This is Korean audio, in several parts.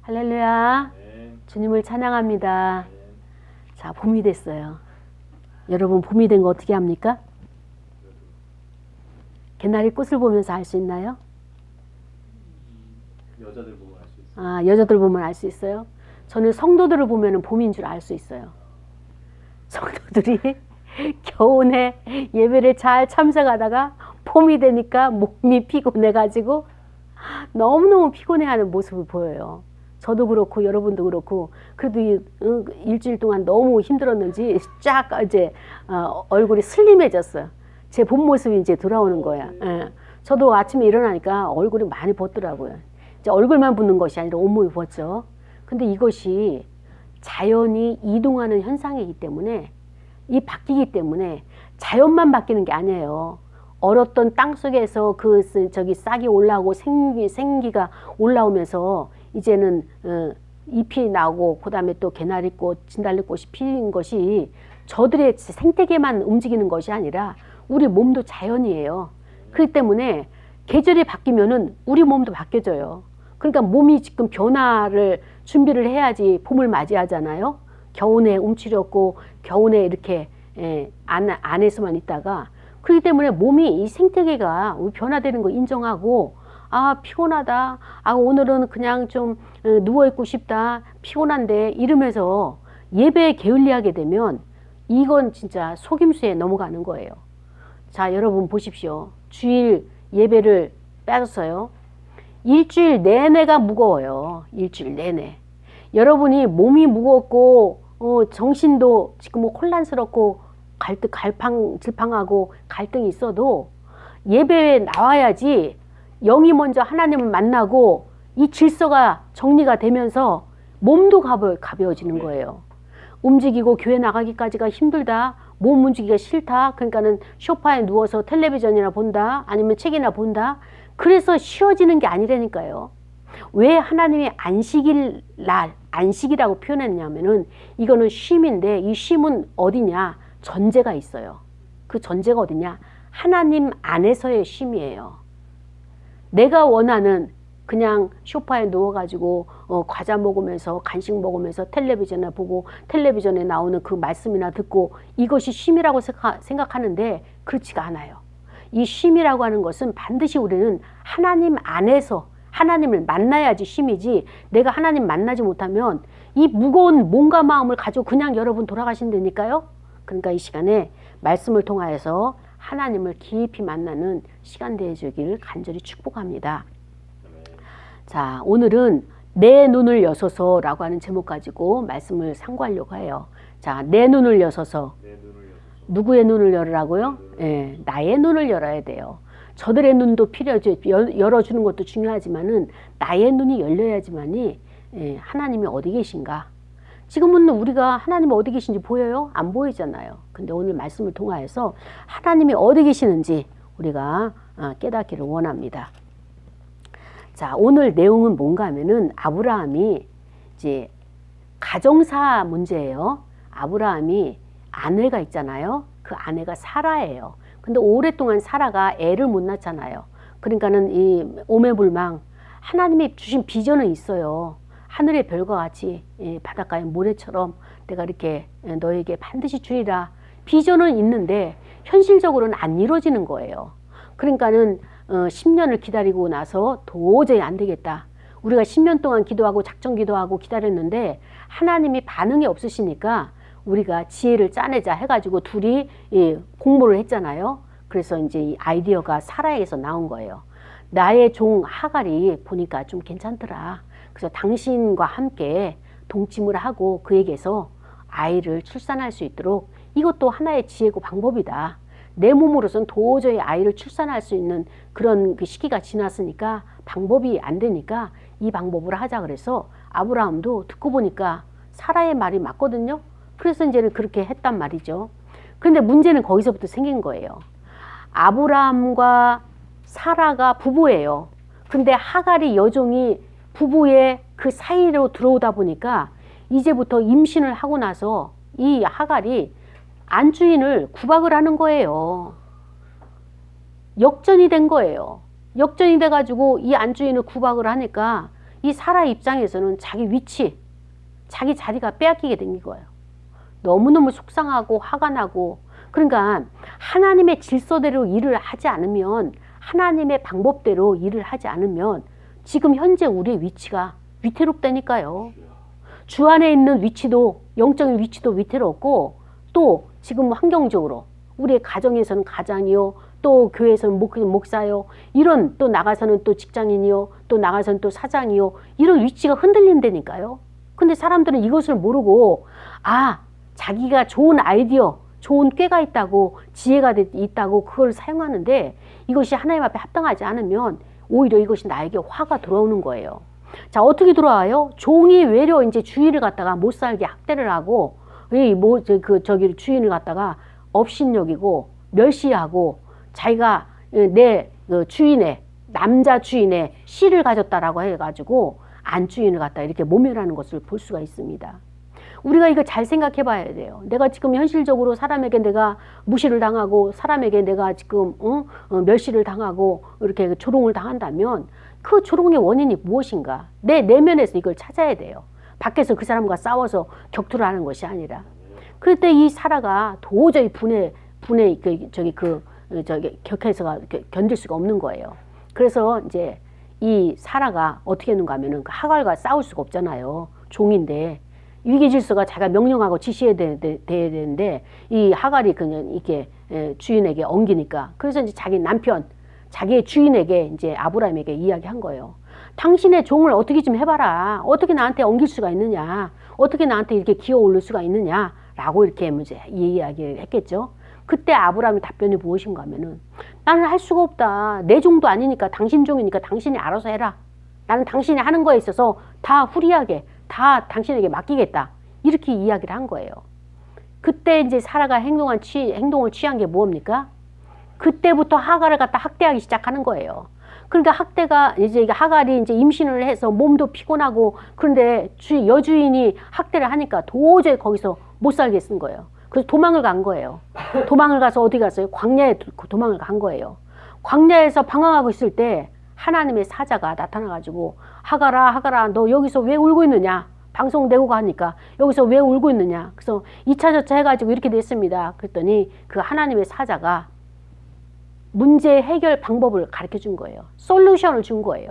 할렐루야. 네. 주님을 찬양합니다. 네. 자, 봄이 됐어요. 여러분, 봄이 된 거 어떻게 합니까? 개나리 꽃을 보면서 알 수 있나요? 여자들 보면 알 수 있어요. 아, 여자들 보면 알 수 있어요? 저는 성도들을 보면 봄인 줄 알 수 있어요. 성도들이 겨우내 예배를 잘 참석하다가 봄이 되니까 몸이 피곤해가지고 너무너무 피곤해하는 모습을 보여요. 저도 그렇고 여러분도 그렇고 그래도 일주일 동안 너무 힘들었는지 쫙 이제 얼굴이 슬림해졌어요. 제 본 모습이 이제 돌아오는 거야. 예. 저도 아침에 일어나니까 얼굴이 많이 붓더라고요. 이제 얼굴만 붓는 것이 아니라 온몸이 붓죠. 근데 이것이 자연이 이동하는 현상이기 때문에 이 바뀌기 때문에 자연만 바뀌는 게 아니에요. 얼었던 땅 속에서 저기 싹이 올라오고 생기가 올라오면서 이제는 잎이 나오고 그다음에 또 개나리꽃, 진달래꽃이 피는 것이 저들의 생태계만 움직이는 것이 아니라 우리 몸도 자연이에요. 그렇기 때문에 계절이 바뀌면은 우리 몸도 바뀌어져요. 그러니까 몸이 지금 변화를 준비를 해야지 봄을 맞이하잖아요. 겨우내 움츠렸고 겨우내 이렇게 안에서만 있다가 그렇기 때문에 몸이 이 생태계가 변화되는 거 인정하고 아 피곤하다 아 오늘은 그냥 좀 누워있고 싶다 피곤한데 이러면서 예배에 게을리하게 되면 이건 진짜 속임수에 넘어가는 거예요. 자 여러분 보십시오. 주일 예배를 빼줬어요. 일주일 내내가 무거워요. 일주일 내내. 여러분이 몸이 무겁고 정신도 지금 뭐 혼란스럽고 갈팡질팡하고 갈등이 있어도 예배에 나와야지 영이 먼저 하나님을 만나고 이 질서가 정리가 되면서 몸도 가벼워지는 거예요. 움직이고 교회 나가기까지가 힘들다. 몸 움직이기가 싫다. 그러니까는 소파에 누워서 텔레비전이나 본다. 아니면 책이나 본다. 그래서 쉬어지는 게 아니라니까요. 왜 하나님이 안식이라고 표현했냐면은 이거는 쉼인데 이 쉼은 어디냐? 전제가 있어요. 그 전제가 어디냐? 하나님 안에서의 쉼이에요. 내가 원하는 그냥 소파에 누워가지고 과자 먹으면서 간식 먹으면서 텔레비전을 보고 텔레비전에 나오는 그 말씀이나 듣고 이것이 쉼이라고 생각하는데 그렇지가 않아요. 이 쉼이라고 하는 것은 반드시 우리는 하나님 안에서 하나님을 만나야지 쉼이지 내가 하나님 만나지 못하면 이 무거운 몸과 마음을 가지고 그냥 여러분 돌아가신다니까요. 그러니까 이 시간에 말씀을 통하여서 하나님을 깊이 만나는 시간 되어주길 간절히 축복합니다. 자, 오늘은 내 눈을 여소서라고 하는 제목 가지고 말씀을 상고하려고 해요. 자, 내 눈을 여소서. 누구의 눈을 열으라고요? 예, 나의 눈을 열어야 돼요. 저들의 눈도 필요하죠. 열어주는 것도 중요하지만은 나의 눈이 열려야지만이 하나님이 어디 계신가? 지금은 우리가 하나님이 어디 계신지 보여요? 안 보이잖아요. 근데 오늘 말씀을 통하여서 하나님이 어디 계시는지 우리가 깨닫기를 원합니다. 자, 오늘 내용은 뭔가 하면은 아브라함이 이제 가정사 문제예요. 아브라함이 아내가 있잖아요. 그 아내가 사라예요. 근데 오랫동안 사라가 애를 못 낳잖아요. 그러니까는 이 오매불망 하나님이 주신 비전은 있어요. 하늘의 별과 같이 바닷가의 모래처럼 내가 이렇게 너에게 반드시 주리라. 비전은 있는데 현실적으로는 안 이루어지는 거예요. 그러니까는 10년을 기다리고 나서 도저히 안 되겠다. 우리가 10년 동안 기도하고 작정 기도하고 기다렸는데 하나님이 반응이 없으시니까 우리가 지혜를 짜내자 해가지고 둘이 공모를 했잖아요. 그래서 이제 이 아이디어가 사라에게서 나온 거예요. 나의 종 하갈이 보니까 좀 괜찮더라. 그래서 당신과 함께 동침을 하고 그에게서 아이를 출산할 수 있도록 이것도 하나의 지혜고 방법이다. 내 몸으로서는 도저히 아이를 출산할 수 있는 그런 그 시기가 지났으니까 방법이 안 되니까 이 방법으로 하자 그래서 아브라함도 듣고 보니까 사라의 말이 맞거든요. 그래서 이제는 그렇게 했단 말이죠. 그런데 문제는 거기서부터 생긴 거예요. 아브라함과 사라가 부부예요. 근데 하갈이 여종이 부부의 그 사이로 들어오다 보니까 이제부터 임신을 하고 나서 이 하갈이 안주인을 구박을 하는 거예요. 역전이 된 거예요. 역전이 돼가지고 이 안주인을 구박을 하니까 이 사라 입장에서는 자기 위치, 자기 자리가 빼앗기게 된 거예요. 너무너무 속상하고 화가 나고. 그러니까 하나님의 질서대로 일을 하지 않으면, 하나님의 방법대로 일을 하지 않으면 지금 현재 우리의 위치가 위태롭다니까요. 주 안에 있는 위치도, 영적인 위치도 위태롭고, 또 지금 환경적으로 우리의 가정에서는 가장이요, 또 교회에서는 목사요, 이런, 또 나가서는 또 직장인이요, 또 나가서는 또 사장이요, 이런 위치가 흔들린다니까요. 근데 사람들은 이것을 모르고, 아, 자기가 좋은 아이디어, 좋은 꾀가 있다고, 지혜가 있다고 그걸 사용하는데, 이것이 하나님 앞에 합당하지 않으면 오히려 이것이 나에게 화가 들어오는 거예요. 자, 어떻게 들어와요? 종이 외려 이제 주인을 갖다가 못 살게 학대를 하고, 주인을 갖다가 업신여기고 멸시하고, 자기가 내 주인의, 남자 주인의 씨를 가졌다라고 해가지고 안주인을 갖다 이렇게 모멸하는 것을 볼 수가 있습니다. 우리가 이거 잘 생각해 봐야 돼요. 내가 지금 현실적으로 사람에게 내가 무시를 당하고, 사람에게 내가 지금 멸시를 당하고 이렇게 조롱을 당한다면 그 조롱의 원인이 무엇인가? 내 내면에서 이걸 찾아야 돼요. 밖에서 그 사람과 싸워서 격투를 하는 것이 아니라. 그때 이 사라가 도저히 격해서가 견딜 수가 없는 거예요. 그래서 이제 이 사라가 어떻게 했는가 하면은 그 하갈과 싸울 수가 없잖아요. 종인데. 위기질서가 자기가 명령하고 지시해야 되는데, 이 하갈이 그냥 이렇게 주인에게 엉기니까, 그래서 이제 자기 남편, 자기의 주인에게 이제 아브라함에게 이야기한 거예요. 당신의 종을 어떻게 좀 해봐라. 어떻게 나한테 엉길 수가 있느냐. 어떻게 나한테 이렇게 기어 오를 수가 있느냐. 라고 이렇게 이제 이야기를 했겠죠. 그때 아브라함의 답변이 무엇인가 하면은, 나는 할 수가 없다. 내 종도 아니니까, 당신 종이니까 당신이 알아서 해라. 나는 당신이 하는 거에 있어서 다 후리하게, 다 당신에게 맡기겠다. 이렇게 이야기를 한 거예요. 그때 이제 사라가 행동을 취한 게 뭡니까? 그때부터 하갈을 갖다 학대하기 시작하는 거예요. 그러니까 학대가 이제 하갈이 이제 임신을 해서 몸도 피곤하고, 그런데 여주인이 학대를 하니까 도저히 거기서 못 살겠는 거예요. 그래서 도망을 간 거예요. 도망을 가서 어디 갔어요? 광야에 도망을 간 거예요. 광야에서 방황하고 있을 때 하나님의 사자가 나타나가지고, 하갈아, 너 여기서 왜 울고 있느냐? 방송 내고 가니까 여기서 왜 울고 있느냐? 그래서 2차 저차 해가지고 이렇게 됐습니다. 그랬더니 그 하나님의 사자가 문제 해결 방법을 가르쳐 준 거예요. 솔루션을 준 거예요.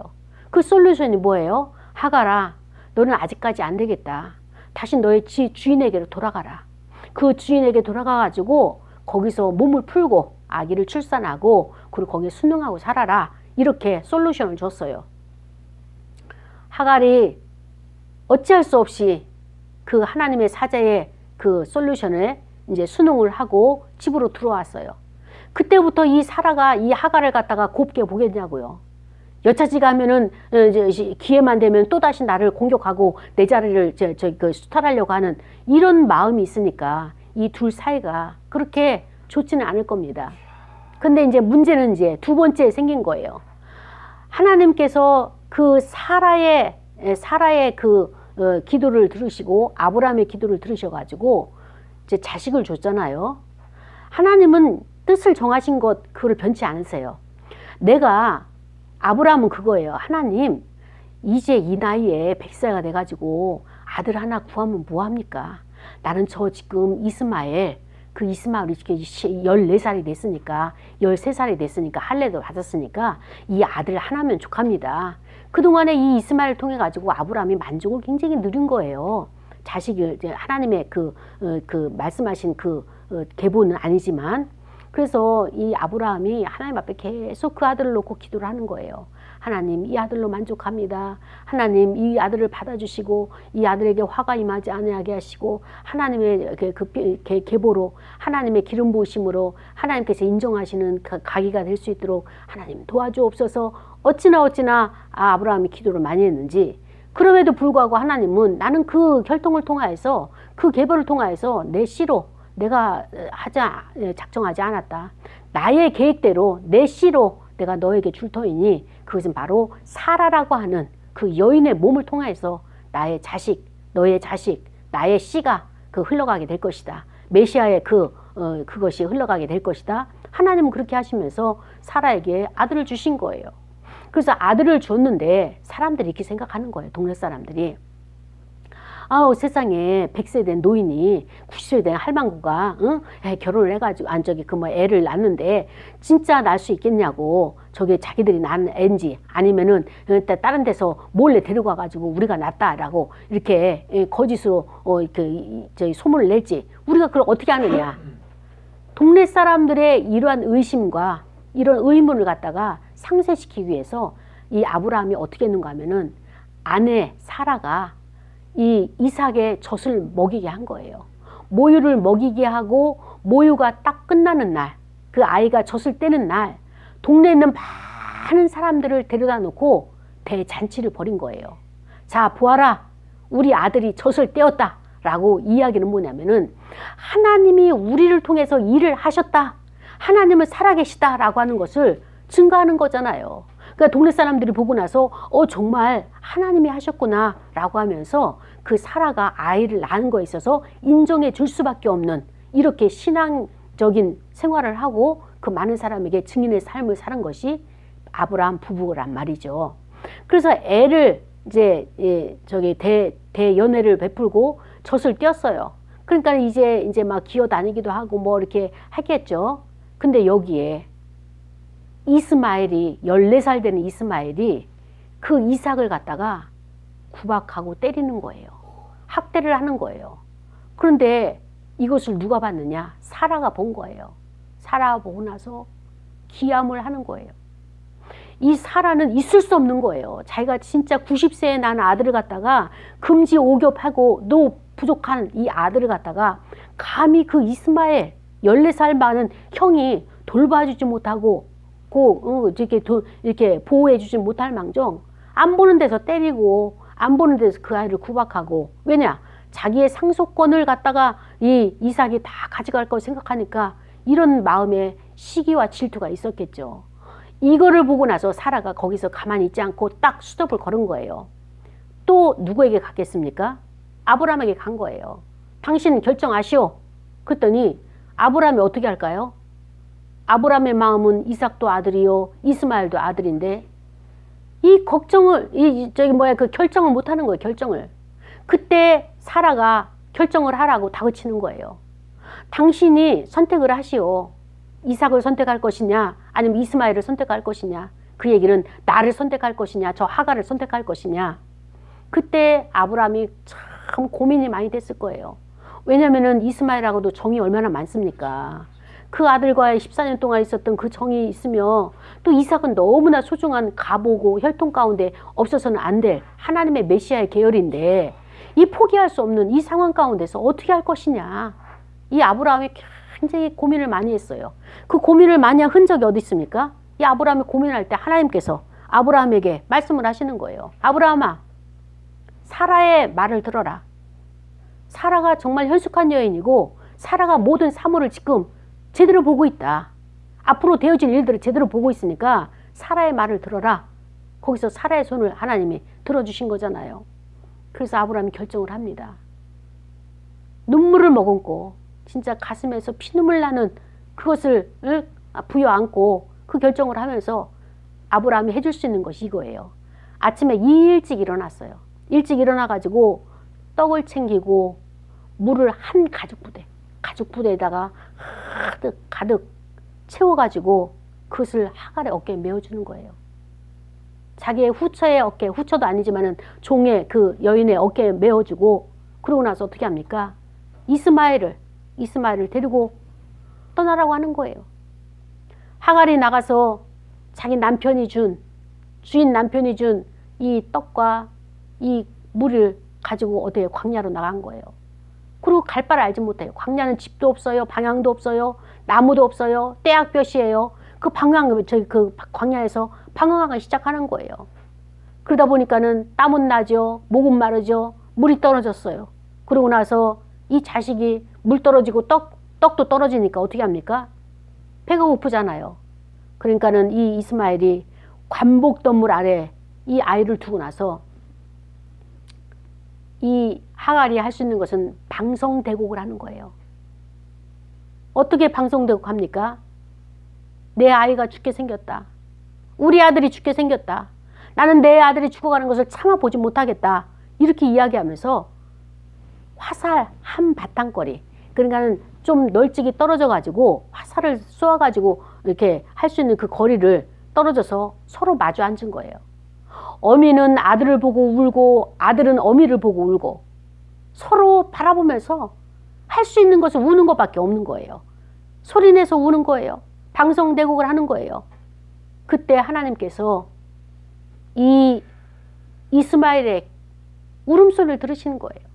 그 솔루션이 뭐예요? 하갈아, 너는 아직까지 안 되겠다. 다시 너의 주인에게로 돌아가라. 그 주인에게 돌아가가지고 거기서 몸을 풀고 아기를 출산하고, 그리고 거기에 순응하고 살아라. 이렇게 솔루션을 줬어요. 하갈이 어찌할 수 없이 그 하나님의 사자의 그 솔루션을 이제 순응을 하고 집으로 들어왔어요. 그때부터 이 사라가 이 하갈을 갖다가 곱게 보겠냐고요. 여차지 가면은 기회만 되면 또다시 나를 공격하고 내 자리를 수탈하려고 하는 이런 마음이 있으니까 이 둘 사이가 그렇게 좋지는 않을 겁니다. 근데 이제 문제는 이제 두 번째 생긴 거예요. 하나님께서 그 사라의 기도를 들으시고, 아브라함의 기도를 들으셔가지고 이제 자식을 줬잖아요. 하나님은 뜻을 정하신 것 그거를 변치 않으세요. 아브라함은 그거예요. 하나님, 이제 이 나이에 100세가 돼가지고 아들 하나 구하면 뭐합니까? 나는 저 지금 이스마엘이 14살이 됐으니까, 13살이 됐으니까, 할례도 받았으니까 이 아들 하나면 족합니다. 그동안에 이 이스마엘을 통해 가지고 아브라함이 만족을 굉장히 누린 거예요. 자식을 하나님의 말씀하신 계보는 아니지만. 그래서 이 아브라함이 하나님 앞에 계속 그 아들을 놓고 기도를 하는 거예요. 하나님, 이 아들로 만족합니다. 하나님, 이 아들을 받아주시고 이 아들에게 화가 임하지 않게 하시고, 하나님의 계보로, 하나님의 기름 부으심으로 하나님께서 인정하시는 가기가 될 수 있도록 하나님 도와주옵소서. 어찌나 아브라함이 기도를 많이 했는지, 그럼에도 불구하고 하나님은 나는 그 결통을 통하여서, 그 계보를 통하여서 내 씨로 내가 작정하지 않았다. 나의 계획대로 내 씨로 내가 너에게 줄 터이니, 그것은 바로 사라라고 하는 그 여인의 몸을 통해서 나의 자식, 너의 자식, 나의 씨가 흘러가게 될 것이다. 메시아의 그것이 흘러가게 될 것이다. 하나님은 그렇게 하시면서 사라에게 아들을 주신 거예요. 그래서 아들을 줬는데 사람들이 이렇게 생각하는 거예요. 동네 사람들이. 아우, 세상에 100세 된 노인이 90세 된 할망구가 응? 결혼을 해가지고 애를 낳는데 진짜 낳을 수 있겠냐고. 저게 자기들이 낳은 애인지 아니면은 다른 데서 몰래 데리고 와가지고 우리가 낳았다라고 이렇게 거짓으로 저희 소문을 낼지 우리가 그걸 어떻게 아느냐. 동네 사람들의 이러한 의심과 이런 의문을 갖다가 상쇄시키기 위해서 이 아브라함이 어떻게 했는가 하면은 아내 사라가 이 이삭의 젖을 먹이게 한 거예요. 모유를 먹이게 하고 모유가 딱 끝나는 날, 그 아이가 젖을 떼는 날 동네에 있는 많은 사람들을 데려다 놓고 대잔치를 벌인 거예요. 자, 보아라, 우리 아들이 젖을 떼었다 라고 이야기는 뭐냐면은 하나님이 우리를 통해서 일을 하셨다, 하나님은 살아계시다 라고 하는 것을 증거하는 거잖아요. 그러니까 동네 사람들이 보고 나서 정말 하나님이 하셨구나 라고 하면서 그 사라가 아이를 낳은 거에 있어서 인정해 줄 수밖에 없는 이렇게 신앙적인 생활을 하고 그 많은 사람에게 증인의 삶을 사는 것이 아브라함 부부란 말이죠. 그래서 애를 이제 대연애를 베풀고 젖을 떼었어요. 그러니까 이제 막 기어다니기도 하고 뭐 이렇게 하겠죠. 근데 여기에 이스마엘이 14살 되는 이스마엘이 그 이삭을 갖다가 구박하고 때리는 거예요. 학대를 하는 거예요. 그런데 이것을 누가 봤느냐? 사라가 본 거예요. 사라가 보고 나서 기함을 하는 거예요. 이 사라는 있을 수 없는 거예요. 자기가 진짜 90세에 난 아들을 갖다가 금지 오겹하고 너 부족한 이 아들을 갖다가 감히 그 이스마엘 14살 많은 형이 돌봐주지 못하고 이렇게 보호해주지 못할 망정 안 보는 데서 때리고 안 보는 데서 그 아이를 구박하고, 왜냐? 자기의 상속권을 갖다가 이 이삭이 다 가져갈 걸 생각하니까 이런 마음에 시기와 질투가 있었겠죠. 이거를 보고 나서 사라가 거기서 가만히 있지 않고 딱 스톱을 걸은 거예요. 또 누구에게 갔겠습니까? 아브라함에게 간 거예요. 당신 결정하시오. 그랬더니 아브라함이 어떻게 할까요? 아브라함의 마음은 이삭도 아들이요 이스마엘도 아들인데 이 걱정을 그 결정을 못 하는 거예요. 결정을. 그때 사라가 결정을 하라고 다그치는 거예요. 당신이 선택을 하시오. 이삭을 선택할 것이냐 아니면 이스마엘을 선택할 것이냐. 그 얘기는 나를 선택할 것이냐 저 하갈을 선택할 것이냐. 그때 아브라함이 참 고민이 많이 됐을 거예요. 왜냐면은 이스마엘하고도 정이 얼마나 많습니까? 그 아들과의 14년 동안 있었던 그 정이 있으며 또 이삭은 너무나 소중한 가보고 혈통 가운데 없어서는 안 될 하나님의 메시아의 계열인데 이 포기할 수 없는 이 상황 가운데서 어떻게 할 것이냐. 이 아브라함이 굉장히 고민을 많이 했어요. 그 고민을 많이 한 흔적이 어디 있습니까? 이 아브라함이 고민할 때 하나님께서 아브라함에게 말씀을 하시는 거예요. 아브라함아, 사라의 말을 들어라. 사라가 정말 현숙한 여인이고 사라가 모든 사물을 지금 제대로 보고 있다. 앞으로 되어질 일들을 제대로 보고 있으니까 사라의 말을 들어라. 거기서 사라의 손을 하나님이 들어주신 거잖아요. 그래서 아브라함이 결정을 합니다. 눈물을 머금고 진짜 가슴에서 피눈물 나는 그것을 부여안고 그 결정을 하면서 아브라함이 해줄 수 있는 것이 이거예요. 아침에 일찍 일어났어요. 일찍 일어나가지고 떡을 챙기고 물을 한 가죽부대에다가 가득 채워가지고 그것을 하갈의 어깨에 메어주는 거예요. 자기의 후처의 어깨, 후처도 아니지만은 종의 그 여인의 어깨에 메어주고, 그러고 나서 어떻게 합니까? 이스마엘을 데리고 떠나라고 하는 거예요. 하갈이 나가서 자기 주인 남편이 준 이 떡과 이 물을 가지고 어디에 광야로 나간 거예요. 그리고 갈 바를 알지 못해요. 광야는 집도 없어요. 방향도 없어요. 나무도 없어요. 떼약볕이에요. 그 광야에서 방황하기 시작하는 거예요. 그러다 보니까는 땀은 나죠. 목은 마르죠. 물이 떨어졌어요. 그러고 나서 이 자식이 물 떨어지고 떡도 떨어지니까 어떻게 합니까? 배가 고프잖아요. 그러니까는 이 이스마엘이 관복덩물 아래 이 아이를 두고 나서 이 하갈이 할 수 있는 것은 방성대곡을 하는 거예요. 어떻게 방성대곡 합니까? 내 아이가 죽게 생겼다. 우리 아들이 죽게 생겼다. 나는 내 아들이 죽어가는 것을 참아보지 못하겠다. 이렇게 이야기하면서 화살 한 바탕거리, 그러니까는 좀 널찍이 떨어져 가지고 화살을 쏘아 가지고 이렇게 할 수 있는 그 거리를 떨어져서 서로 마주 앉은 거예요. 어미는 아들을 보고 울고 아들은 어미를 보고 울고 서로 바라보면서 할 수 있는 것은 우는 것밖에 없는 거예요. 소리내서 우는 거예요. 방성대곡을 하는 거예요. 그때 하나님께서 이 이스마엘의 울음소리를 들으시는 거예요.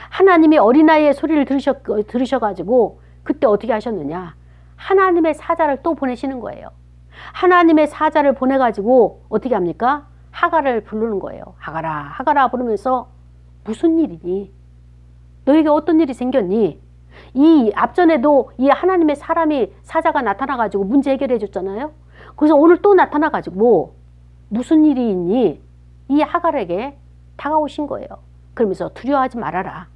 하나님이 어린아이의 소리를 들으셔가지고 그때 어떻게 하셨느냐. 하나님의 사자를 또 보내시는 거예요. 하나님의 사자를 보내가지고 어떻게 합니까? 하갈을 부르는 거예요. 하갈아, 하갈아 부르면서 무슨 일이니? 너에게 어떤 일이 생겼니? 이 앞전에도 이 하나님의 사자가 나타나가지고 문제 해결해 줬잖아요. 그래서 오늘 또 나타나가지고 무슨 일이 있니? 이 하갈에게 다가오신 거예요. 그러면서 두려워하지 말아라.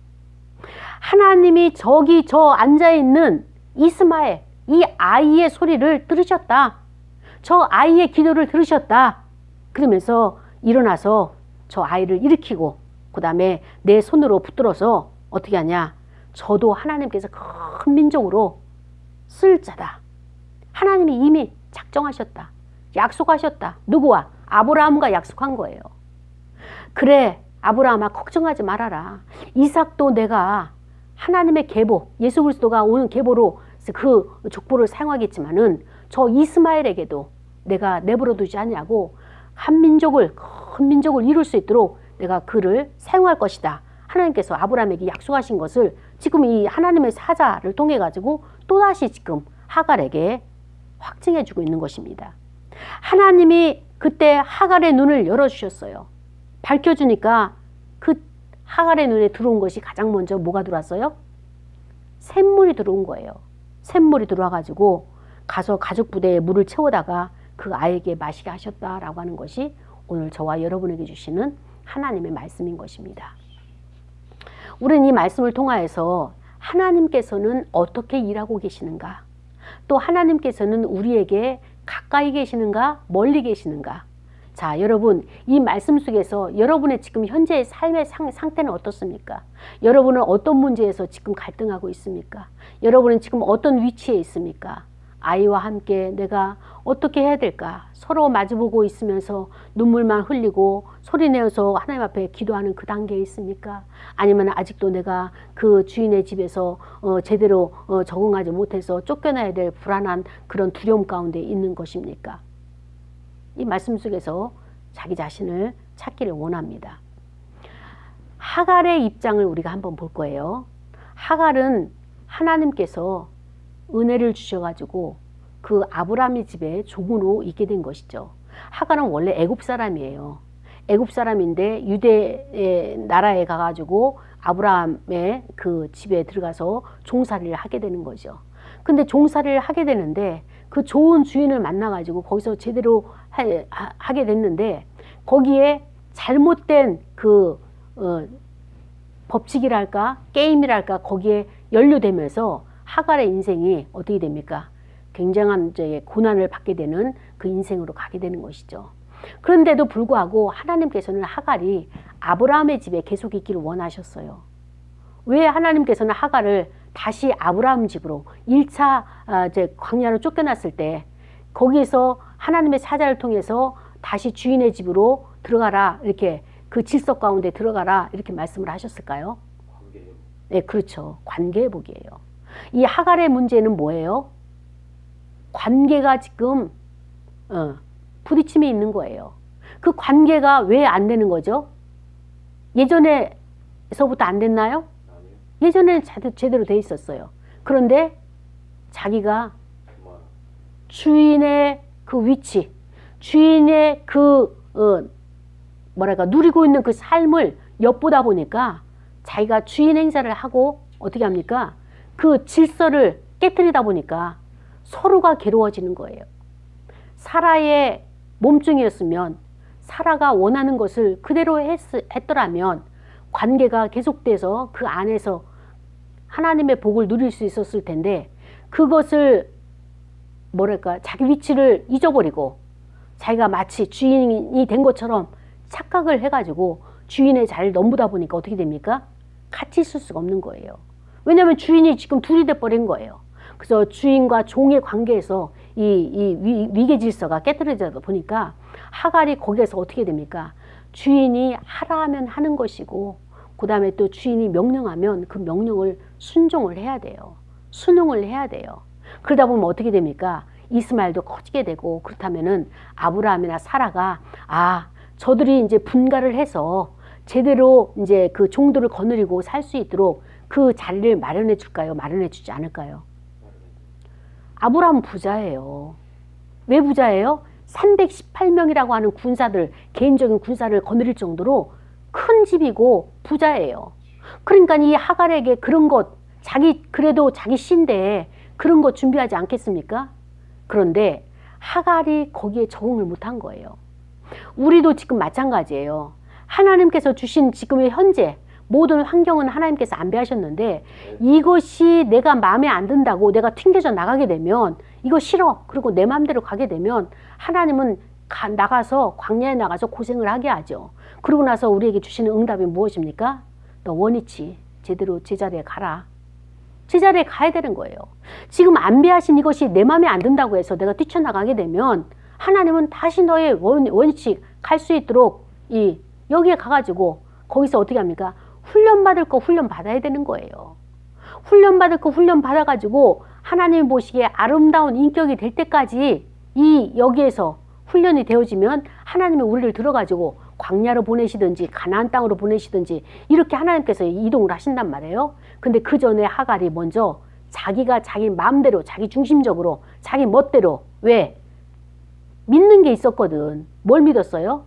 하나님이 저기 저 앉아있는 이스마엘, 이 아이의 소리를 들으셨다. 저 아이의 기도를 들으셨다. 그러면서 일어나서 저 아이를 일으키고 그 다음에 내 손으로 붙들어서 어떻게 하냐. 저도 하나님께서 큰 민족으로 쓸 자다. 하나님이 이미 작정하셨다. 약속하셨다. 누구와? 아브라함과 약속한 거예요. 그래 아브라함아 걱정하지 말아라. 이삭도 내가 하나님의 계보, 예수 그리스도가 오는 계보로 그 족보를 사용하겠지만은 저 이스마엘에게도 내가 내버려 두지 않냐고 한 민족을, 큰 민족을 이룰 수 있도록 내가 그를 사용할 것이다. 하나님께서 아브라함에게 약속하신 것을 지금 이 하나님의 사자를 통해 가지고 또다시 지금 하갈에게 확증해 주고 있는 것입니다. 하나님이 그때 하갈의 눈을 열어주셨어요. 밝혀주니까 그 하갈의 눈에 들어온 것이 가장 먼저 뭐가 들어왔어요? 샘물이 들어온 거예요. 샘물이 들어와 가지고 가서 가죽 부대에 물을 채우다가 그 아이에게 마시게 하셨다라고 하는 것이 오늘 저와 여러분에게 주시는 하나님의 말씀인 것입니다. 우리는 이 말씀을 통하여서 하나님께서는 어떻게 일하고 계시는가, 또 하나님께서는 우리에게 가까이 계시는가 멀리 계시는가. 자, 여러분 이 말씀 속에서 여러분의 지금 현재의 삶의 상태는 어떻습니까? 여러분은 어떤 문제에서 지금 갈등하고 있습니까? 여러분은 지금 어떤 위치에 있습니까? 아이와 함께 내가 어떻게 해야 될까? 서로 마주보고 있으면서 눈물만 흘리고 소리내어서 하나님 앞에 기도하는 그 단계에 있습니까? 아니면 아직도 내가 그 주인의 집에서 제대로 적응하지 못해서 쫓겨나야 될 불안한 그런 두려움 가운데 있는 것입니까? 이 말씀 속에서 자기 자신을 찾기를 원합니다. 하갈의 입장을 우리가 한번 볼 거예요. 하갈은 하나님께서 은혜를 주셔가지고 그 아브라함의 집에 종으로 있게 된 것이죠. 하갈은 원래 애굽 사람이에요. 애굽 사람인데 유대 나라에 가가지고 아브라함의 그 집에 들어가서 종살이를 하게 되는 거죠. 근데 종살이를 하게 되는데 그 좋은 주인을 만나가지고 거기서 제대로 하게 됐는데 거기에 잘못된 그 법칙이랄까 게임이랄까 거기에 연루되면서 하갈의 인생이 어떻게 됩니까? 굉장한 이제 고난을 받게 되는 그 인생으로 가게 되는 것이죠. 그런데도 불구하고 하나님께서는 하갈이 아브라함의 집에 계속 있기를 원하셨어요. 왜 하나님께서는 하갈을 다시 아브라함 집으로 1차 이제 광야로 쫓겨났을 때 거기에서 하나님의 사자를 통해서 다시 주인의 집으로 들어가라 이렇게 그 질서 가운데 들어가라 이렇게 말씀을 하셨을까요? 네, 그렇죠. 관계 회복이에요. 이 하갈의 문제는 뭐예요? 관계가 지금 부딪힘이 있는 거예요. 그 관계가 왜 안 되는 거죠? 예전에서부터 안 됐나요? 예전에는 제대로 돼 있었어요. 그런데 자기가 주인의 그 위치, 주인의 그 누리고 있는 그 삶을 엿보다 보니까 자기가 주인 행사를 하고 어떻게 합니까? 그 질서를 깨뜨리다 보니까 서로가 괴로워지는 거예요. 사라의 몸종이었으면 사라가 원하는 것을 그대로 했더라면 관계가 계속돼서 그 안에서 하나님의 복을 누릴 수 있었을 텐데 그것을 자기 위치를 잊어버리고 자기가 마치 주인이 된 것처럼 착각을 해가지고 주인의 자리를 넘보다 보니까 어떻게 됩니까? 같이 있을 수가 없는 거예요. 왜냐하면 주인이 지금 둘이 돼버린 거예요. 그래서 주인과 종의 관계에서 이 위계 질서가 깨뜨려지다 보니까 하갈이 거기에서 어떻게 됩니까? 주인이 하라 하면 하는 것이고 그 다음에 또 주인이 명령하면 그 명령을 순종을 해야 돼요. 순응을 해야 돼요. 그러다 보면 어떻게 됩니까? 이스마엘도 커지게 되고 그렇다면은 아브라함이나 사라가 저들이 이제 분가를 해서 제대로 이제 그 종들을 거느리고 살 수 있도록 그 자리를 마련해 줄까요? 마련해 주지 않을까요? 아브라함 부자예요. 왜 부자예요? 318명이라고 하는 군사들, 개인적인 군사를 거느릴 정도로 큰 집이고 부자예요. 그러니까 이 하갈에게 그런 것, 그래도 자기 씨인데 그런 것 준비하지 않겠습니까? 그런데 하갈이 거기에 적응을 못한 거예요. 우리도 지금 마찬가지예요. 하나님께서 주신 지금의 현재 모든 환경은 하나님께서 안배하셨는데 이것이 내가 마음에 안 든다고 내가 튕겨져 나가게 되면 이거 싫어. 그리고 내 마음대로 가게 되면 하나님은 나가서 광야에 나가서 고생을 하게 하죠. 그러고 나서 우리에게 주시는 응답이 무엇입니까? 너 원위치 제대로 제자리에 가라. 제자리에 가야 되는 거예요. 지금 안배하신 이것이 내 마음에 안 든다고 해서 내가 뛰쳐나가게 되면 하나님은 다시 너의 원위치 갈 수 있도록 여기에 가가지고 거기서 어떻게 합니까? 훈련받을 거 훈련 받아야 되는 거예요. 훈련받을 거 훈련 받아가지고 하나님이 보시기에 아름다운 인격이 될 때까지 여기에서 훈련이 되어지면 하나님이 우리를 들어가지고 광야로 보내시든지 가나안 땅으로 보내시든지 이렇게 하나님께서 이동을 하신단 말이에요. 근데 그 전에 하갈이 먼저 자기가 자기 마음대로 자기 중심적으로 자기 멋대로 왜? 믿는 게 있었거든. 뭘 믿었어요?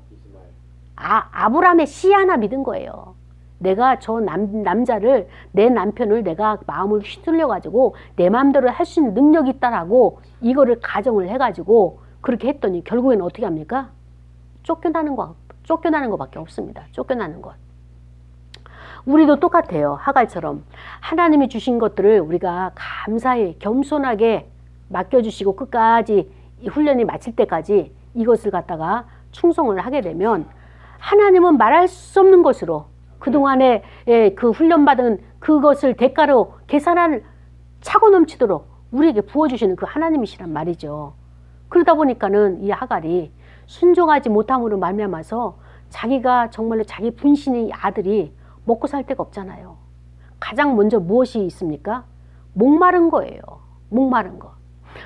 아브라함의 씨 하나 믿은 거예요. 내가 저 남자를 내 남편을 내가 마음을 휘둘려 가지고 내 마음대로 할 수 있는 능력이 있다라고 이거를 가정을 해가지고 그렇게 했더니 결국에는 어떻게 합니까? 쫓겨나는 것밖에 없습니다. 쫓겨나는 것. 우리도 똑같아요. 하갈처럼 하나님이 주신 것들을 우리가 감사히 겸손하게 맡겨주시고 끝까지 이 훈련이 마칠 때까지 이것을 갖다가 충성을 하게 되면 하나님은 말할 수 없는 것으로 그동안에 그 훈련받은 그것을 대가로 계산을 차고 넘치도록 우리에게 부어주시는 그 하나님이시란 말이죠. 그러다 보니까는 이 하갈이 순종하지 못함으로 말미암아서 자기가 정말로 자기 분신의 아들이 먹고 살 데가 없잖아요. 가장 먼저 무엇이 있습니까? 목마른 거예요. 목마른 거.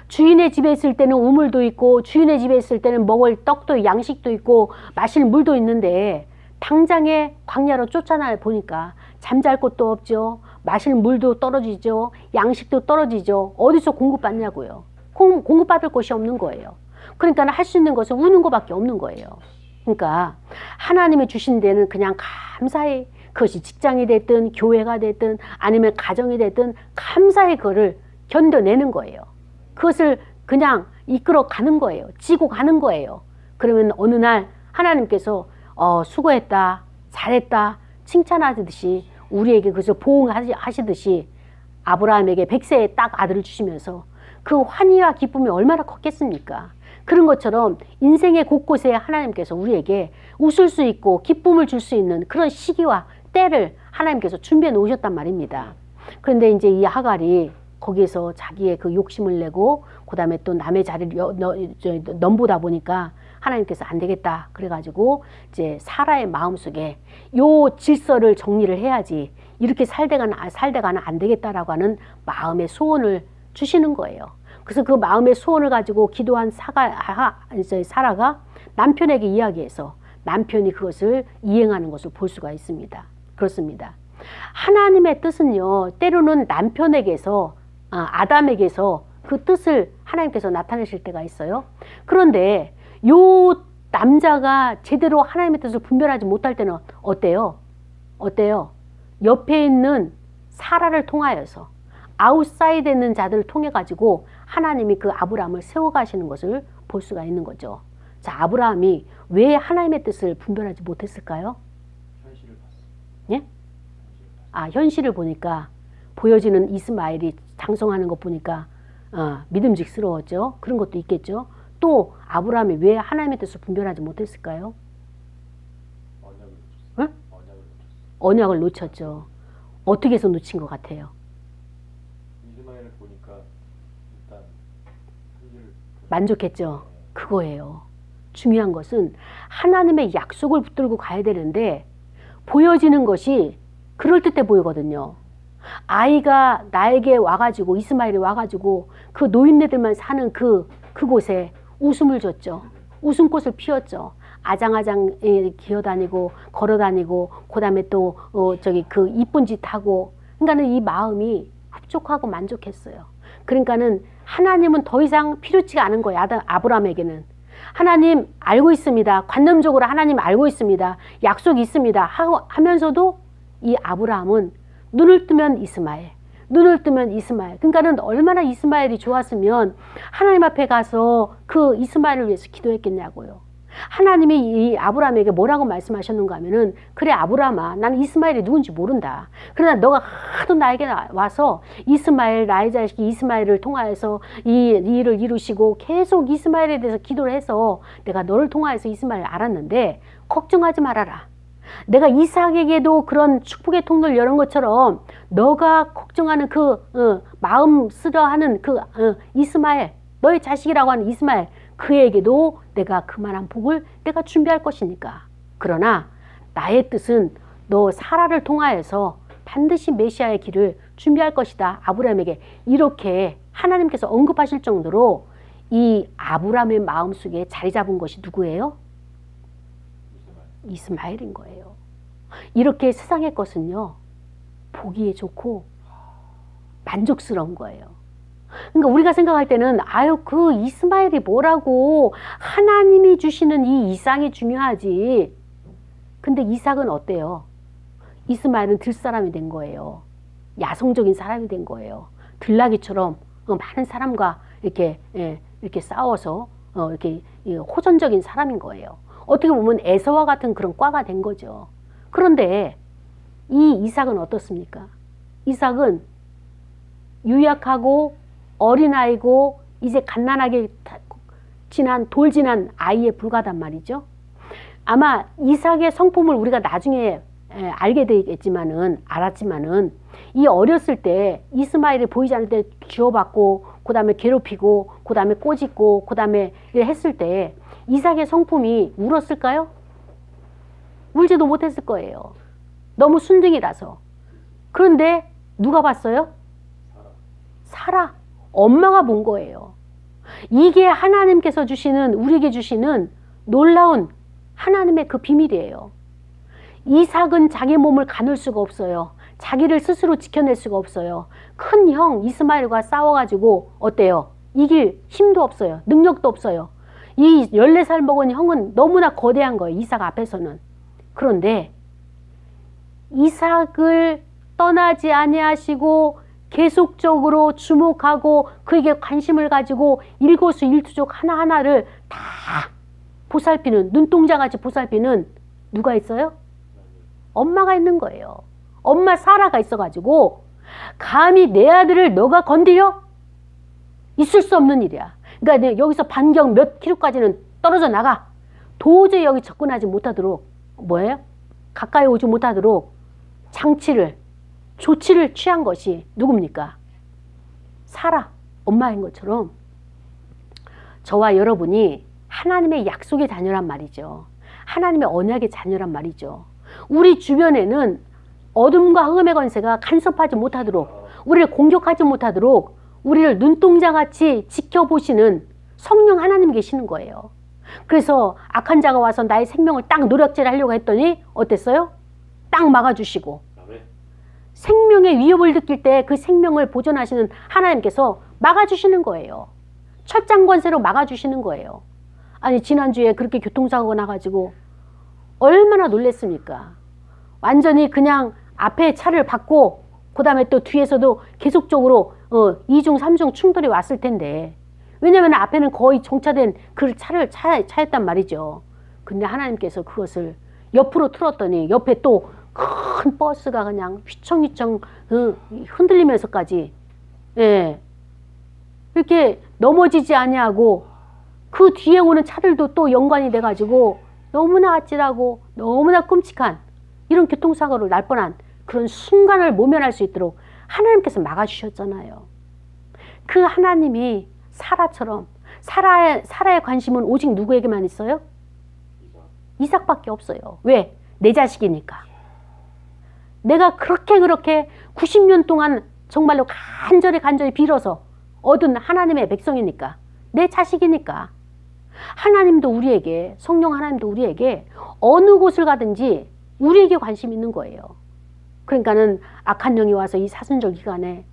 주인의 집에 있을 때는 우물도 있고 주인의 집에 있을 때는 먹을 떡도 양식도 있고 마실 물도 있는데 당장에 광야로 쫓아나 보니까 잠잘 곳도 없죠. 마실 물도 떨어지죠. 양식도 떨어지죠. 어디서 공급받냐고요. 공급받을 곳이 없는 거예요. 그러니까 할 수 있는 것은 우는 것밖에 없는 거예요. 그러니까 하나님이 주신 데는 그냥 감사히 그것이 직장이 됐든 교회가 됐든 아니면 가정이 됐든 감사히 그거를 견뎌내는 거예요. 그것을 그냥 이끌어 가는 거예요. 지고 가는 거예요. 그러면 어느 날 하나님께서 수고했다, 잘했다, 칭찬하듯이 우리에게 그것을 보응하시듯이 아브라함에게 100세에 딱 아들을 주시면서 그 환희와 기쁨이 얼마나 컸겠습니까? 그런 것처럼 인생의 곳곳에 하나님께서 우리에게 웃을 수 있고 기쁨을 줄 수 있는 그런 시기와 때를 하나님께서 준비해 놓으셨단 말입니다. 그런데 이제 이 하갈이 거기에서 자기의 그 욕심을 내고 그 다음에 또 남의 자리를 넘보다 보니까 하나님께서 안 되겠다 그래가지고 이제 사라의 마음속에 요 질서를 정리를 해야지 이렇게 살다가는 안 되겠다라고 하는 마음의 소원을 주시는 거예요. 그래서 그 마음의 소원을 가지고 기도한 사라가 남편에게 이야기해서 남편이 그것을 이행하는 것을 볼 수가 있습니다. 그렇습니다. 하나님의 뜻은요, 때로는 남편에게서, 아담에게서 그 뜻을 하나님께서 나타내실 때가 있어요. 그런데 요 남자가 제대로 하나님의 뜻을 분별하지 못할 때는 어때요? 옆에 있는 사라를 통하여서 아웃사이드에 있는 자들을 통해 가지고 하나님이 그 아브라함을 세워가시는 것을 볼 수가 있는 거죠. 자, 아브라함이 왜 하나님의 뜻을 분별하지 못했을까요? 현실을 봤어. 예? 현실을 보니까 보여지는 이스마엘이 장성하는 것 보니까 믿음직스러웠죠. 그런 것도 있겠죠. 또 아브라함이 왜 하나님의 뜻을 분별하지 못했을까요? 응? 언약을 놓쳤죠. 어떻게 해서 놓친 것 같아요? 이스마엘을 보니까 일단 만족했죠. 그거예요. 중요한 것은 하나님의 약속을 붙들고 가야 되는데 보여지는 것이 그럴듯해 보이거든요. 아이가 나에게 와가지고 이스마엘이 와가지고 그 노인네들만 사는 그곳에 웃음을 줬죠. 웃음꽃을 피웠죠. 아장아장 기어다니고 걸어다니고 그다음에 또 그 이쁜 짓 하고 그러니까는 이 마음이 흡족하고 만족했어요. 그러니까는 하나님은 더 이상 필요치가 않은 거예요. 아브라함에게는. 하나님 알고 있습니다. 관념적으로 하나님 알고 있습니다. 약속이 있습니다. 하면서도 이 아브라함은 눈을 뜨면 이스마엘, 눈을 뜨면 이스마엘. 그러니까는 얼마나 이스마엘이 좋았으면 하나님 앞에 가서 그 이스마엘을 위해서 기도했겠냐고요. 하나님이 이 아브라함에게 뭐라고 말씀하셨는가 하면은 그래 아브라함아 나는 이스마엘이 누군지 모른다. 그러나 너가 하도 나에게 와서 이스마엘 나의 자식이 이스마엘을 통하여서 이 일을 이루시고 계속 이스마엘에 대해서 기도를 해서 내가 너를 통하여서 이스마엘을 알았는데 걱정하지 말아라. 내가 이삭에게도 그런 축복의 통로를 열은 것처럼 너가 걱정하는 마음 쓰려하는 이스마엘 너의 자식이라고 하는 이스마엘 그에게도 내가 그만한 복을 내가 준비할 것이니까. 그러나 나의 뜻은 너 사라를 통하여서 반드시 메시아의 길을 준비할 것이다. 아브라함에게 이렇게 하나님께서 언급하실 정도로 이 아브라함의 마음속에 자리 잡은 것이 누구예요? 이스마엘인 거예요. 이렇게 세상의 것은요 보기에 좋고 만족스러운 거예요. 그러니까 우리가 생각할 때는 아유 그 이스마엘이 뭐라고 하나님이 주시는 이 이삭이 중요하지. 근데 이삭은 어때요? 이스마엘은 들사람이 된 거예요. 야성적인 사람이 된 거예요. 들나귀처럼 많은 사람과 이렇게 싸워서 이렇게 호전적인 사람인 거예요. 어떻게 보면 에서와 같은 그런 과가 된 거죠. 그런데 이 이삭은 어떻습니까? 이삭은 유약하고 어린아이고 이제 갓난하게 돌 지난 아이에 불과하단 말이죠. 아마 이삭의 성품을 우리가 나중에 알게 알았지만은 이 어렸을 때 이스마엘이 보이지 않을 때 쥐어받고 그 다음에 괴롭히고 그 다음에 꼬집고 그 다음에 했을 때 이삭의 성품이 울었을까요? 울지도 못했을 거예요. 너무 순둥이라서. 그런데 누가 봤어요? 사라. 엄마가 본 거예요. 이게 하나님께서 주시는 우리에게 주시는 놀라운 하나님의 그 비밀이에요. 이삭은 자기 몸을 가눌 수가 없어요. 자기를 스스로 지켜낼 수가 없어요. 큰 형 이스마엘과 싸워가지고 어때요? 이길 힘도 없어요. 능력도 없어요. 이 14살 먹은 형은 너무나 거대한 거예요. 이삭 앞에서는. 그런데 이삭을 떠나지 아니하시고 계속적으로 주목하고 그에게 관심을 가지고 일거수일투족 하나하나를 다 보살피는 눈동자같이 보살피는 누가 있어요? 엄마가 있는 거예요. 엄마 사라가 있어가지고 감히 내 아들을 너가 건드려? 있을 수 없는 일이야. 그러니까 여기서 반경 몇 킬로까지는 떨어져 나가. 도저히 여기 접근하지 못하도록 뭐예요? 가까이 오지 못하도록 조치를 취한 것이 누굽니까? 사라, 엄마인 것처럼 저와 여러분이 하나님의 약속의 자녀란 말이죠. 하나님의 언약의 자녀란 말이죠. 우리 주변에는 어둠과 흑암의 권세가 간섭하지 못하도록 우리를 공격하지 못하도록 우리를 눈동자같이 지켜보시는 성령 하나님 계시는 거예요. 그래서 악한 자가 와서 나의 생명을 딱 노략질 하려고 했더니 어땠어요? 딱 막아주시고 생명의 위협을 느낄 때 그 생명을 보존하시는 하나님께서 막아주시는 거예요. 철장 권세로 막아주시는 거예요. 아니 지난주에 그렇게 교통사고가 나가지고 얼마나 놀랬습니까? 완전히 그냥 앞에 차를 받고 그 다음에 또 뒤에서도 계속적으로 2중 3중 충돌이 왔을 텐데 왜냐하면 앞에는 거의 정차된 그 차였단 말이죠. 근데 하나님께서 그것을 옆으로 틀었더니 옆에 또 큰 버스가 그냥 휘청휘청 흔들리면서까지 이렇게 넘어지지 아니하고 그 뒤에 오는 차들도 또 연관이 돼가지고 너무나 아찔하고 너무나 끔찍한 이런 교통사고로 날 뻔한 그런 순간을 모면할 수 있도록 하나님께서 막아주셨잖아요. 그 하나님이 사라처럼 사라의 관심은 오직 누구에게만 있어요? 이삭밖에 없어요. 왜? 내 자식이니까. 내가 그렇게 90년 동안 정말로 간절히 빌어서 얻은 하나님의 백성이니까. 내 자식이니까. 하나님도 우리에게, 성령 하나님도 우리에게 어느 곳을 가든지 우리에게 관심 있는 거예요. 그러니까는 악한 영이 와서 이 사순절 기간에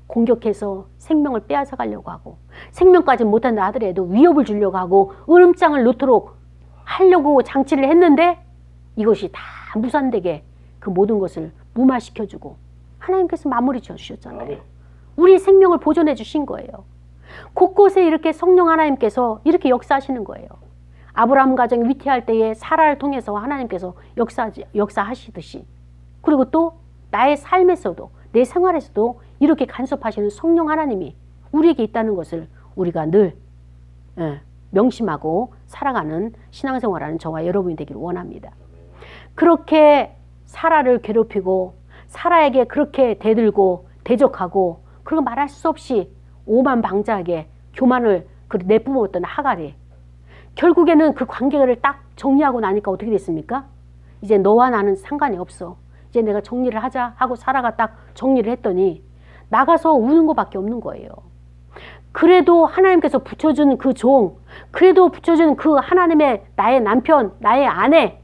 공격해서 생명을 빼앗아 가려고 하고, 생명까지 못한다 하더라도 위협을 주려고 하고 으름장을 놓도록 하려고 장치를 했는데 이것이 다 무산되게 그 모든 것을 무마시켜주고 하나님께서 마무리 지어주셨잖아요. 우리 생명을 보존해 주신 거예요. 곳곳에 이렇게 성령 하나님께서 이렇게 역사하시는 거예요. 아브라함 가정이 위태할 때에 사라를 통해서 하나님께서 역사하시듯이, 그리고 또 나의 삶에서도, 내 생활에서도 이렇게 간섭하시는 성령 하나님이 우리에게 있다는 것을 우리가 늘 명심하고 살아가는 신앙생활하는 저와 여러분이 되기를 원합니다. 그렇게 사라를 괴롭히고 사라에게 그렇게 대들고 대적하고, 그리고 말할 수 없이 오만방자하게 교만을 내뿜었던 하갈이 결국에는 그 관계를 딱 정리하고 나니까 어떻게 됐습니까? 이제 너와 나는 상관이 없어. 이제 내가 정리를 하자 하고 사라가 딱 정리를 했더니 나가서 우는 것밖에 없는 거예요. 그래도 하나님께서 붙여준 그 종, 그래도 붙여준 그 하나님의 나의 남편, 나의 아내,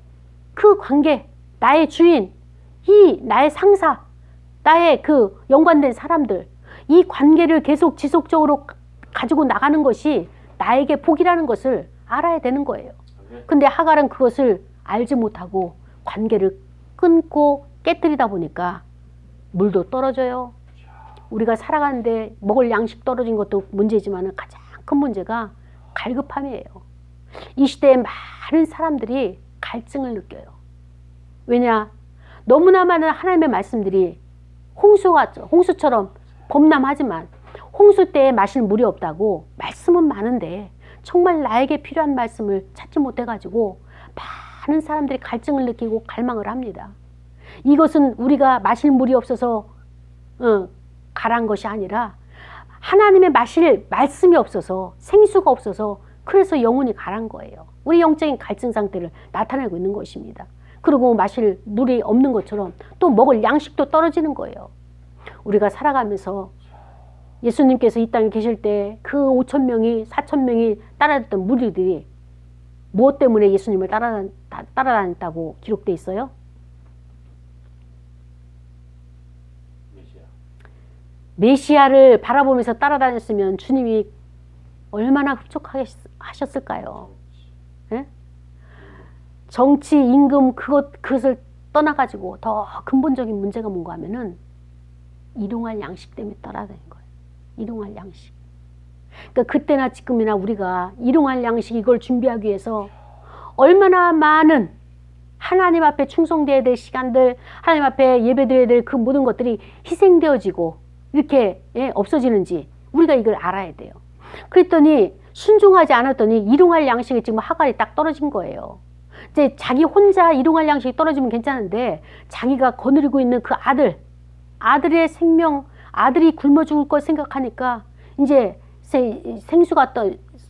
그 관계, 나의 주인, 이 나의 상사, 나의 그 연관된 사람들, 이 관계를 계속 지속적으로 가지고 나가는 것이 나에게 복이라는 것을 알아야 되는 거예요. 근데 하갈은 그것을 알지 못하고 관계를 끊고 깨뜨리다 보니까 물도 떨어져요. 우리가 살아가는데 먹을 양식 떨어진 것도 문제지만 가장 큰 문제가 갈급함이에요. 이 시대에 많은 사람들이 갈증을 느껴요. 왜냐? 너무나 많은 하나님의 말씀들이 홍수처럼 범람하지만 홍수 때에 마실 물이 없다고 말씀은 많은데 정말 나에게 필요한 말씀을 찾지 못해가지고 많은 사람들이 갈증을 느끼고 갈망을 합니다. 이것은 우리가 마실 물이 없어서 가란 것이 아니라 하나님의 마실 말씀이 없어서, 생수가 없어서, 그래서 영혼이 가란 거예요. 우리 영적인 갈증 상태를 나타내고 있는 것입니다. 그리고 마실 물이 없는 것처럼 또 먹을 양식도 떨어지는 거예요. 우리가 살아가면서 예수님께서 이 땅에 계실 때 그 5,000명이 4,000명이 따라다녔던 무리들이 무엇 때문에 예수님을 따라다녔다고 기록되어 있어요? 메시아를 바라보면서 따라다녔으면 주님이 얼마나 흡족하게 하셨을까요? 예? 정치, 임금 그것을 떠나가지고 더 근본적인 문제가 뭔가 하면은 일용할 양식 때문에 따라다닌 거예요. 일용할 양식. 그러니까 그때나 지금이나 우리가 일용할 양식 이걸 준비하기 위해서 얼마나 많은 하나님 앞에 충성되어야 될 시간들, 하나님 앞에 예배드려야 될 그 모든 것들이 희생되어지고 이렇게 없어지는지 우리가 이걸 알아야 돼요. 그랬더니 순종하지 않았더니 일용할 양식이 지금 하갈이 딱 떨어진 거예요. 이제 자기 혼자 일용할 양식이 떨어지면 괜찮은데 자기가 거느리고 있는 그 아들의 생명, 아들이 굶어 죽을 걸 생각하니까 이제 생수가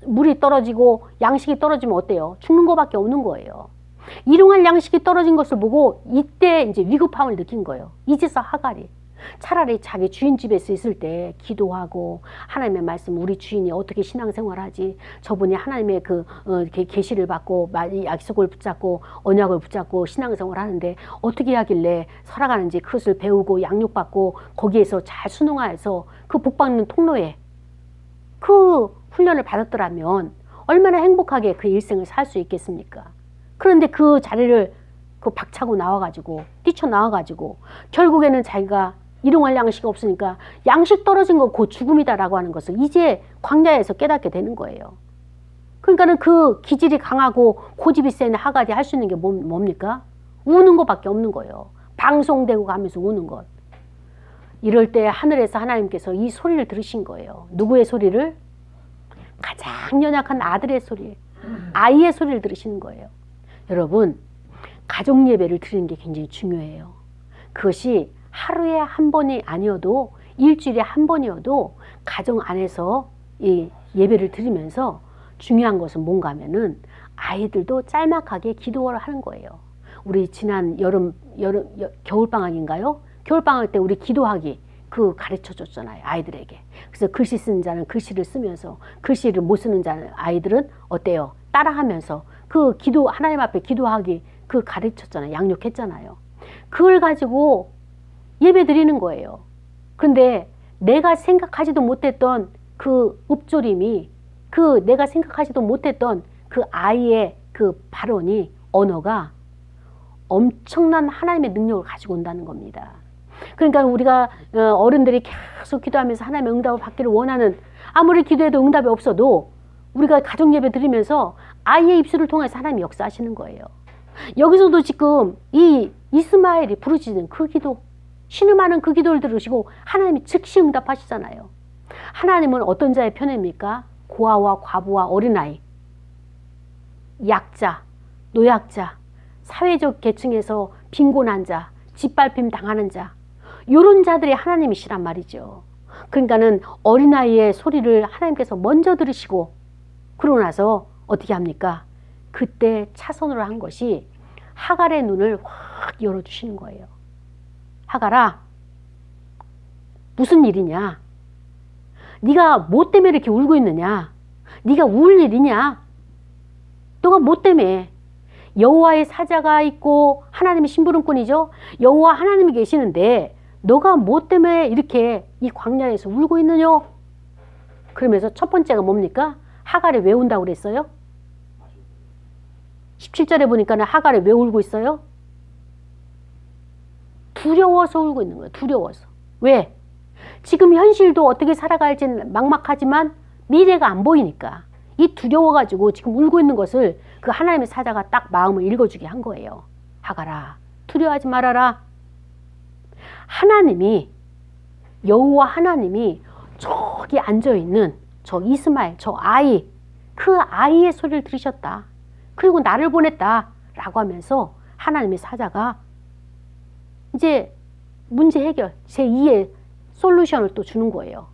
물이 떨어지고 양식이 떨어지면 어때요? 죽는 것밖에 없는 거예요. 일용할 양식이 떨어진 것을 보고 이때 이제 위급함을 느낀 거예요. 이제서 하갈이 차라리 자기 주인 집에서 있을 때 기도하고 하나님의 말씀, 우리 주인이 어떻게 신앙생활하지, 저분이 하나님의 그 계시를 받고 약속을 붙잡고 언약을 붙잡고 신앙생활 하는데 어떻게 하길래 살아가는지 그것을 배우고 양육받고 거기에서 잘 순응하여서 그 복받는 통로에 그 훈련을 받았더라면 얼마나 행복하게 그 일생을 살 수 있겠습니까? 그런데 그 자리를 박차고 나와가지고 뛰쳐나와가지고 결국에는 자기가 일용할 양식이 없으니까 양식 떨어진 거 곧 죽음이다라고 하는 것을 이제 광야에서 깨닫게 되는 거예요. 그러니까는 그 기질이 강하고 고집이 센 하갈이 할 수 있는 게 뭡니까? 우는 것밖에 없는 거예요. 방송되고 가면서 우는 것. 이럴 때 하늘에서 하나님께서 이 소리를 들으신 거예요. 누구의 소리를? 가장 연약한 아들의 소리, 아이의 소리를 들으시는 거예요. 여러분, 가족 예배를 드리는 게 굉장히 중요해요. 그것이 하루에 한 번이 아니어도 일주일에 한 번이어도 가정 안에서 이 예배를 드리면서 중요한 것은 뭔가 하면은 아이들도 짤막하게 기도를 하는 거예요. 우리 지난 겨울방학인가요? 겨울방학 때 우리 기도하기 그 가르쳐 줬잖아요. 아이들에게. 그래서 글씨 쓰는 자는 글씨를 쓰면서 글씨를 못 쓰는 자는 아이들은 어때요? 따라하면서 그 기도, 하나님 앞에 기도하기 그 가르쳤잖아요. 양육했잖아요. 그걸 가지고 예배 드리는 거예요. 그런데 내가 생각하지도 못했던 그 읊조림이, 그 내가 생각하지도 못했던 그 아이의 그 발언이, 언어가 엄청난 하나님의 능력을 가지고 온다는 겁니다. 그러니까 우리가 어른들이 계속 기도하면서 하나님의 응답을 받기를 원하는, 아무리 기도해도 응답이 없어도 우리가 가정 예배 드리면서 아이의 입술을 통해서 하나님이 역사하시는 거예요. 여기서도 지금 이 이스마엘이 부르짖은 그 기도, 신음하는 그 기도를 들으시고 하나님이 즉시 응답하시잖아요. 하나님은 어떤 자의 편입니까? 고아와 과부와 어린아이, 약자, 노약자, 사회적 계층에서 빈곤한 자, 짓밟힘 당하는 자, 이런 자들이 하나님이시란 말이죠. 그러니까는 어린아이의 소리를 하나님께서 먼저 들으시고 그러고 나서 어떻게 합니까? 그때 차선으로 한 것이 하갈의 눈을 확 열어주시는 거예요. 하갈아, 무슨 일이냐? 네가 뭐 때문에 이렇게 울고 있느냐? 네가 울 일이냐? 너가 뭐 때문에? 여호와의 사자가 있고 하나님의 심부름꾼이죠. 여호와 하나님이 계시는데 너가 뭐 때문에 이렇게 이 광야에서 울고 있느냐? 그러면서 첫 번째가 뭡니까? 하갈이 왜 운다고 그랬어요? 17절에 보니까 하갈이 왜 울고 있어요? 두려워서 울고 있는 거예요. 두려워서. 왜? 지금 현실도 어떻게 살아갈지는 막막하지만 미래가 안 보이니까 이 두려워가지고 지금 울고 있는 것을 그 하나님의 사자가 딱 마음을 읽어주게 한 거예요. 하갈아, 두려워하지 말아라. 하나님이, 여호와 하나님이 저기 앉아있는 저 이스마엘, 저 아이, 그 아이의 소리를 들으셨다. 그리고 나를 보냈다 라고 하면서 하나님의 사자가 이제 문제 해결, 제2의 솔루션을 또 주는 거예요.